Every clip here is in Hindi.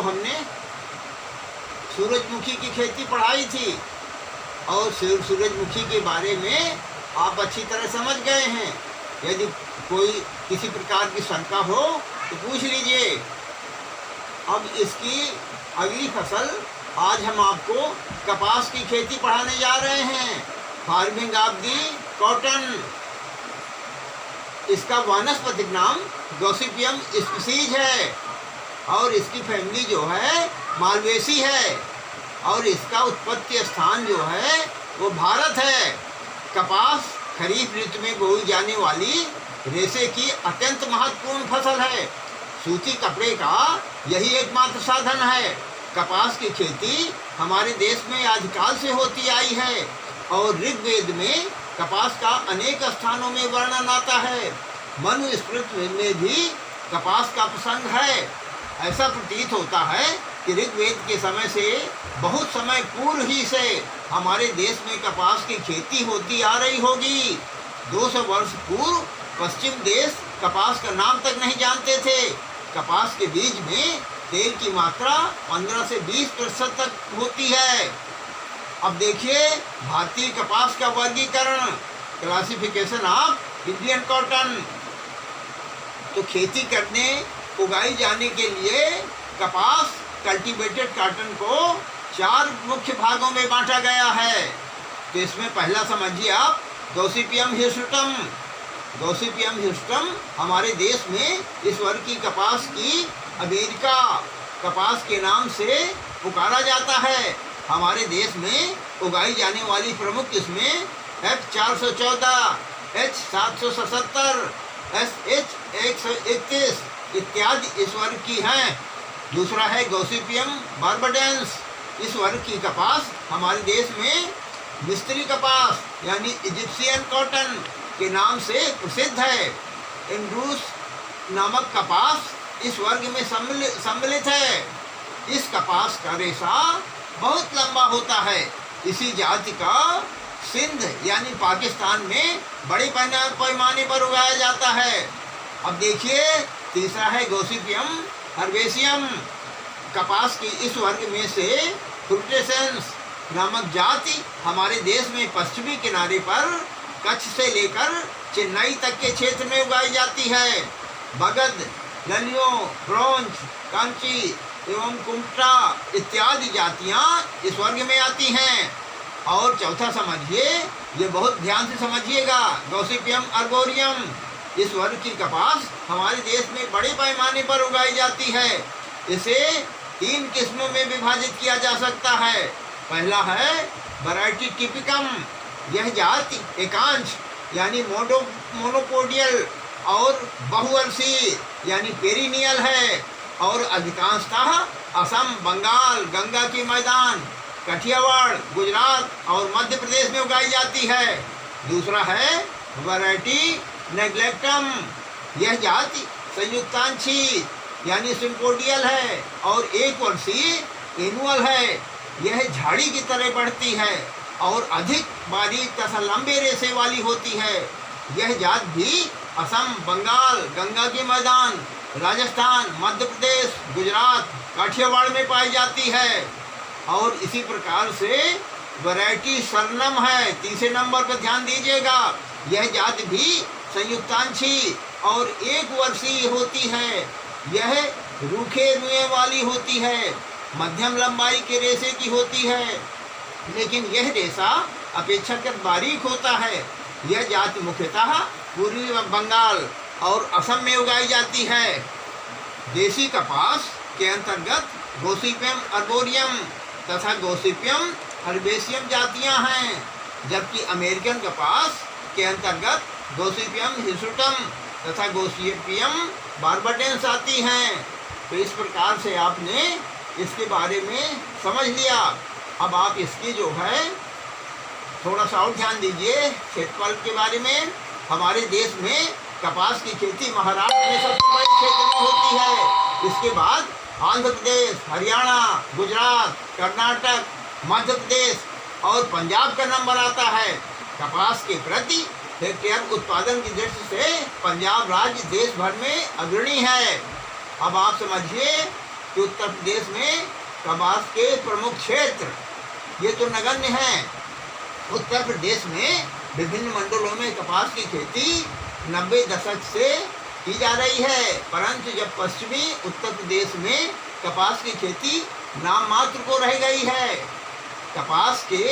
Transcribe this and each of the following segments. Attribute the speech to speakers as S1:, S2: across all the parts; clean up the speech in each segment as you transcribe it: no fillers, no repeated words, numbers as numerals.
S1: हमने सूरजमुखी की खेती पढ़ाई थी और सूरजमुखी के बारे में आप अच्छी तरह समझ गए हैं। यदि कोई किसी प्रकार की शंका हो तो पूछ लीजिए। अब इसकी अगली फसल आज हम आपको कपास की खेती पढ़ाने जा रहे हैं, फार्मिंग ऑफ दी कॉटन। इसका वानस्पतिक नाम गॉसिपियम स्पीसीज है और इसकी फैमिली जो है मालवेसी है और इसका उत्पत्ति स्थान जो है वो भारत है। कपास खरीफ ऋतु में बोई जाने वाली रेशे की अत्यंत महत्वपूर्ण फसल है। सूती कपड़े का यही एकमात्र साधन है। कपास की खेती हमारे देश में आदिकाल से होती आई है और ऋग्वेद में कपास का अनेक स्थानों में वर्णन आता है। मनुस्मृति में भी कपास का प्रसंग है। ऐसा प्रतीत होता है कि ऋग्वेद के समय से बहुत समय पूर्व ही से हमारे देश में कपास की खेती होती आ रही होगी। 200 वर्ष पूर्व पश्चिम देश कपास का नाम तक नहीं जानते थे। कपास के बीज में तेल की मात्रा 15 से 20% तक होती है। अब देखिए भारतीय कपास का वर्गीकरण, क्लासिफिकेशन ऑफ इंडियन कॉटन। तो खेती करने उगाई जाने के लिए कपास कल्टीवेटेड कॉटन को 4 मुख्य भागों में बांटा गया है। तो इसमें पहला समझिए आप गॉसिपियम हिर्सुटम। गॉसिपियम हिर्सुटम हमारे देश में इस वर्ग की कपास की अमेरिका कपास के नाम से पुकारा जाता है। हमारे देश में उगाई जाने वाली प्रमुख किस्में F414, H777, SH131 इत्यादि इस वर्ग की हैं। दूसरा है गॉसिपियम बार्बाडेंस। इस वर्ग की कपास हमारे देश में मिस्री कपास यानी इजिप्शियन कॉटन के नाम से प्रसिद्ध है। इंड्रूस नामक कपास इस वर्ग में सम्मिलित है। इस कपास का रेशा बहुत लंबा होता है। इसी जाति का सिंध यानी पाकिस्तान में बड़े पैमाने पर उगाया जाता है। अब देखिए तीसरा है गॉसिपियम हर्बेसियम। कपास की इस वर्ग में से फ्रूटेसेंस नामक जाति हमारे देश में पश्चिमी किनारे पर कच्छ से लेकर चेन्नई तक के क्षेत्र में उगाई जाती है। बगद, ललियो, ब्रोंज, कांची एवं कुम्टा इत्यादि जातियां इस वर्ग में आती हैं। और चौथा समझिए, ये बहुत ध्यान से समझिएगा, गॉसिपियम अर्बोरियम। इस वर्ग की कपास हमारे देश में बड़े पैमाने पर उगाई जाती है। इसे 3 किस्मों में विभाजित किया जा सकता है। पहला है वैरायटी टिपिकम। यह जाति एकांश यानी मोनोपोडियल और बहुवर्षीय यानी पेरिनियल है और अधिकांशतः असम, बंगाल, गंगा की मैदान, काठियावाड़, गुजरात और मध्य प्रदेश में उगाई जाती है। दूसरा है वैरायटी नेग्लेक्टम। यह जाति संयुक्तांशी यानी सिम्पोडियल है और 1 वर्षीय एनुअल है। यह झाड़ी की तरह बढ़ती है और अधिक बारीक तथा लंबे रेशे वाली होती है। यह जात भी असम, बंगाल, गंगा के मैदान, राजस्थान, मध्य प्रदेश, गुजरात, काठियावाड़ में पाई जाती है। और इसी प्रकार से वैरायटी सरनम है, तीसरे नंबर पर ध्यान दीजिएगा। यह जात भी संयुक्तांशी और 1 वर्षीय होती है। यह रूखे रुए वाली होती है, मध्यम लंबाई के रेशे की होती है, लेकिन यह रेशा अपेक्षाकृत बारीक होता है। यह जाति मुख्यतः पूर्वी बंगाल और असम में उगाई जाती है। देसी कपास के अंतर्गत गॉसिपियम अर्बोरियम तथा गॉसिपियम हर्बेसियम जातियां हैं, जबकि अमेरिकन कपास के अंतर्गत गॉसिपियम हिर्सुटम तथा गॉसिपियम बार्बाडेंस आती हैं। तो इस प्रकार से आपने इसके बारे में समझ लिया। अब आप इसकी जो है थोड़ा सा और ध्यान दीजिए क्षेत्रफल के बारे में। हमारे देश में कपास की खेती महाराष्ट्र में सबसे बड़े क्षेत्र में होती है। इसके बाद आंध्र प्रदेश, हरियाणा, गुजरात, कर्नाटक, मध्य प्रदेश और पंजाब का नंबर आता है। कपास के प्रति हेक्टेयर उत्पादन की दृष्टि से पंजाब राज्य देश भर में अग्रणी है। अब आप समझिए कि उत्तर प्रदेश में कपास के प्रमुख क्षेत्र ये तो नगण्य हैं। उत्तर प्रदेश में विभिन्न मंडलों में कपास की खेती 90 दशक से की जा रही है, परंतु जब पश्चिमी उत्तर प्रदेश में कपास की खेती नाम मात्र को रह गई है। कपास के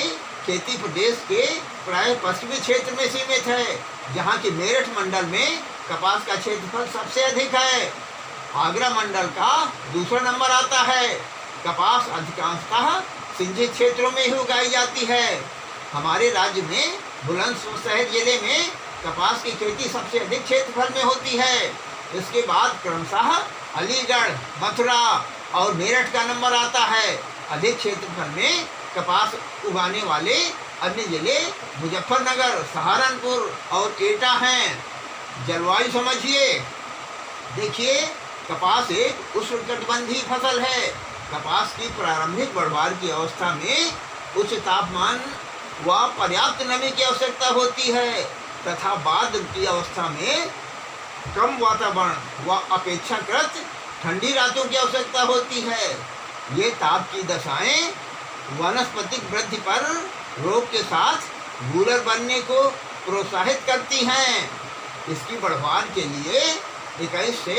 S1: खेती प्रदेश के प्राय पश्चिमी क्षेत्र में सीमित है, जहाँ की मेरठ मंडल में कपास का क्षेत्रफल सबसे अधिक है। आगरा मंडल का दूसरा नंबर आता है। कपास अधिकांशतः सिंचित क्षेत्रों में ही उगाई जाती है। हमारे राज्य में बुलंदशहर जिले में कपास की खेती सबसे अधिक क्षेत्रफल में होती है। इसके बाद क्रमशः अलीगढ़, मथुरा और मेरठ का नंबर आता है। अधिक क्षेत्रफल में कपास उगाने वाले अन्य जिले मुजफ्फरनगर, सहारनपुर और एटा हैं। जलवायु समझिए, देखिए कपास एक उष्णकटिबंधीय फसल है। कपास की प्रारंभिक बढ़वार की अवस्था में उच्च तापमान व पर्याप्त नमी की आवश्यकता होती है तथा बाद की अवस्था में कम वातावरण व अपेक्षाकृत ठंडी रातों की आवश्यकता होती है। ये ताप की दशाएं वनस्पतिक वृद्धि पर रोग के साथ गूलर बनने को प्रोत्साहित करती हैं। इसकी बढ़वार के लिए 21 से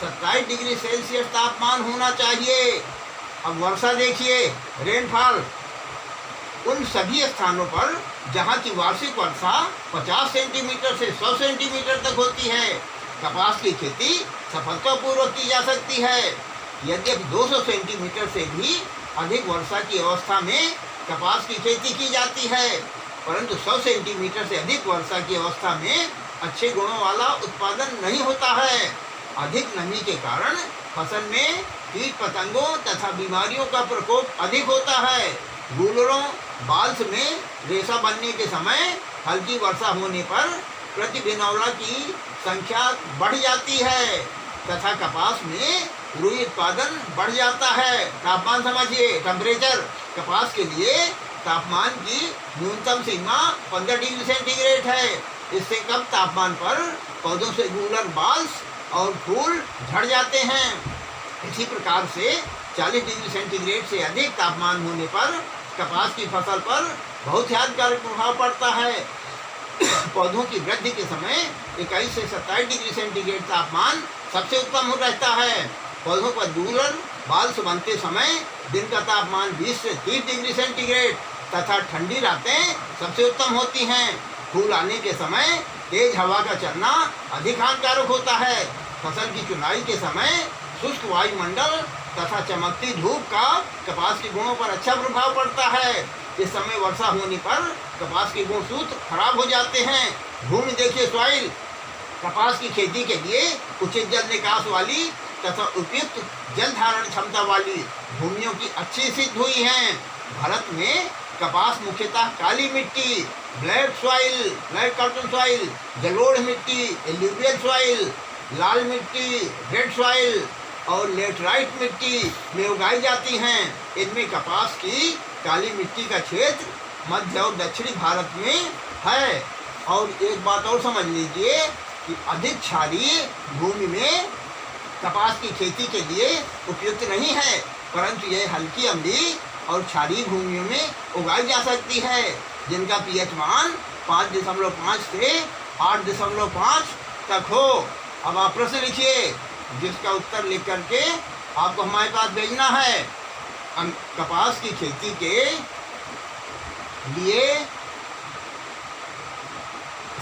S1: 27 डिग्री सेल्सियस तापमान होना चाहिए। अब वर्षा देखिए, रेनफॉल उन सभी स्थानों पर जहाँ की वार्षिक वर्षा 50 सेंटीमीटर से 100 सेंटीमीटर तक होती है, कपास की खेती सफलतापूर्वक की जा सकती है। यद्यपि 200 सेंटीमीटर से भी अधिक वर्षा की अवस्था में कपास की खेती की जाती है, परंतु 100 सेंटीमीटर से अधिक वर्षा की अवस्था में अच्छे गुणों वाला उत्पादन नहीं होता है। अधिक नमी के कारण फसल में कीट पतंगों तथा बीमारियों का प्रकोप अधिक होता है। गूलरों बाल्स में रेशा बनने के समय हल्की वर्षा होने पर प्रति बिनौला की संख्या बढ़ जाती है तथा कपास में रुई उत्पादन बढ़ जाता है। तापमान समझिए, टेम्परेचर कपास के लिए तापमान की न्यूनतम सीमा 15 डिग्री सेंटीग्रेड है। इससे कम तापमान पर पौधों से गूलर बाल्स और फूल झड़ जाते हैं। इसी प्रकार से 40 डिग्री सेंटीग्रेड से अधिक तापमान होने पर कपास की फसल पर बहुत हानिकारक प्रभाव पड़ता है। पौधों की वृद्धि के समय 21 से 27 डिग्री सेंटीग्रेड तापमान सबसे उत्तम रहता है। पौधों पर गूलर बाल्स बनते समय दिन का तापमान 20 से 30 डिग्री सेंटीग्रेड तथा ठंडी रातें सबसे उत्तम होती हैं। फूल आने के समय तेज हवा का चलना अधिक हानिकारक होता है। फसल की चुनाई के समय शुष्क वायुमंडल तथा चमकती धूप का कपास के गुणों पर अच्छा प्रभाव पड़ता है। इस समय वर्षा होने पर कपास के गुणसूत्र खराब हो जाते हैं। भूमि देखिए, सॉइल कपास की खेती के लिए उचित जल निकास वाली तथा उपयुक्त जल धारण क्षमता वाली भूमियों की अच्छी सिद्ध हुई हैं। भारत में कपास मुख्यतः काली मिट्टी, black soil, black cotton soil, जलोढ़ मिट्टी, एल्यूवियल सॉइल, लाल मिट्टी, रेड सॉइल और लेटराइट मिट्टी में उगाई जाती हैं। इनमें कपास की काली मिट्टी का क्षेत्र मध्य और दक्षिणी भारत में है। और एक बात और समझ लीजिए कि अधिक क्षारीय भूमि में कपास की खेती के लिए उपयुक्त नहीं है, परंतु यह हल्की अम्लीय और क्षारीय भूमियों में उगाई जा सकती है, जिनका पीएच मान 5.5 से 8.5 तक हो। अब आप प्रश्न लिखिए, जिसका उत्तर लिख करके आपको हमारे पास भेजना है। कपास की खेती के लिए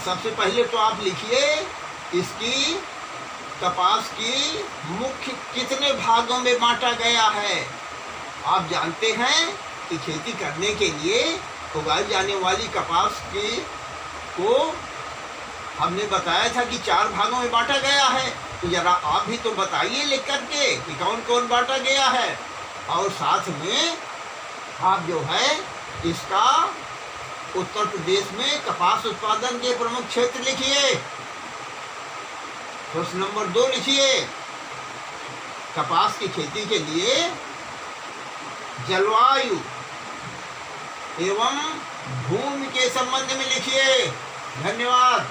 S1: सबसे पहले तो आप लिखिए इसकी कपास की मुख्य कितने भागों में बांटा गया है। आप जानते हैं कि खेती करने के लिए उगाई जाने वाली कपास की को हमने बताया था कि 4 भागों में बांटा गया है। तो जरा आप भी तो बताइए लिख करके कि कौन कौन बांटा गया है। और साथ में आप जो है इसका उत्तर प्रदेश में कपास उत्पादन के प्रमुख क्षेत्र लिखिए। प्रश्न नंबर 2 लिखिए, कपास की खेती के लिए जलवायु एवं भूमि के संबंध में लिखिए। धन्यवाद।